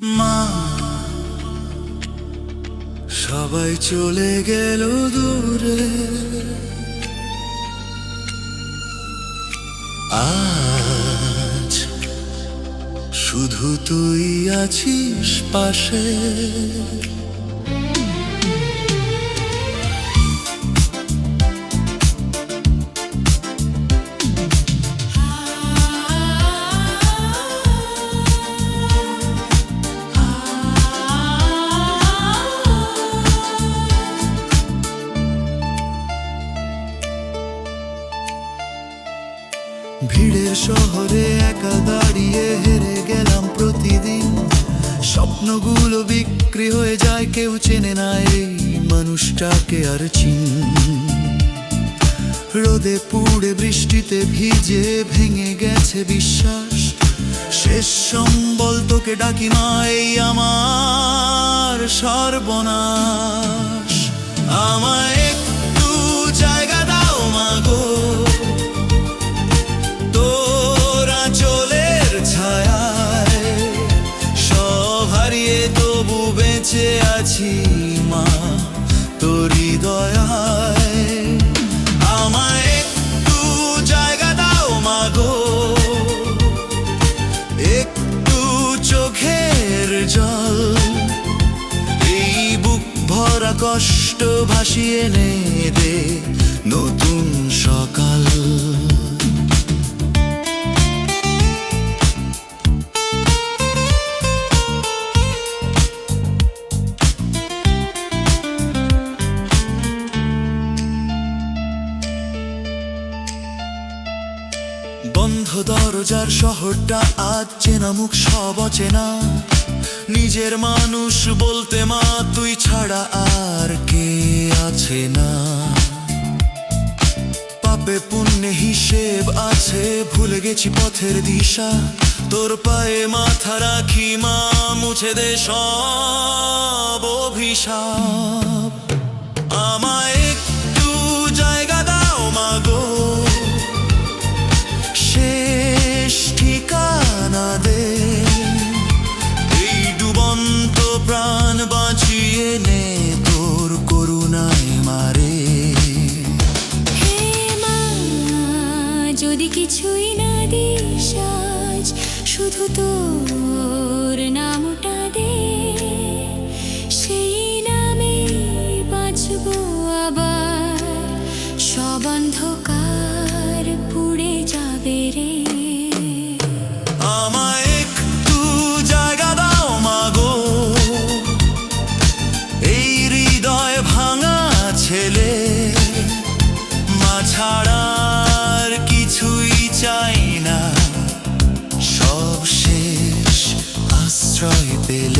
মা, সবাই চলে গেল দূরে, আজ শুধু তুই আছিস পাশে। ভিড়ের শহরে একা দাঁড়িয়ে হেরে গেলাম প্রতিদিন। স্বপ্নগুলো বিক্রি হয়ে যায়, কেউ চেনে না এই মানুষটাকে আর রোদে পুড়ে বৃষ্টিতে ভিজে ভেঙে গেছে বিশ্বাস। শেষ সম্বল তোকে ডাকি মা, এই আমার সর্বনাশ। আমায় একটু জায়গা দাও মা গো, তোরা চলের ছায়ায় সব হারিয়ে তবু বেঁচে আছি মা তোর দয়ায়। আমায় একটু জায়গা দাও মা গো, একটু চোখের জল, এই বুক ভরা কষ্ট ভাসিয়ে নে দে নতুন সকাল। বন্ধ দরজার শহরটা আজ চেনা মুখ সব অচেনা। নিজের মানুষ বলতে মা তুই ছাড়া আর কে আছে না। পাপে পুণ্যে হিসেব আছে, ভুলে গেছি পথের দিশা। তোর পায়ে মাথা রাখি মা, মুছে দে সব অভিশাপ। আমায় একটু জায়গা দাও মা গো, শেষ ঠিকানা দে, এই ডুবন্ত প্রাণ বাঁচিয়ে নে তোর করুণায় মারে। হে মা, যদি কিছুই না দিস আজ, শুধু তোর নামটা দে, সেই নামে বাঁচবো আবার। সব অন্ধকার পুড়ে যাবে রে। আমায় একটু জায়গা দাও মা গো, এই হৃদয় ভাঙা ছেলে, মা ছাড়ার কিছুই চাই না, সব শেষ আশ্রয় পেলে।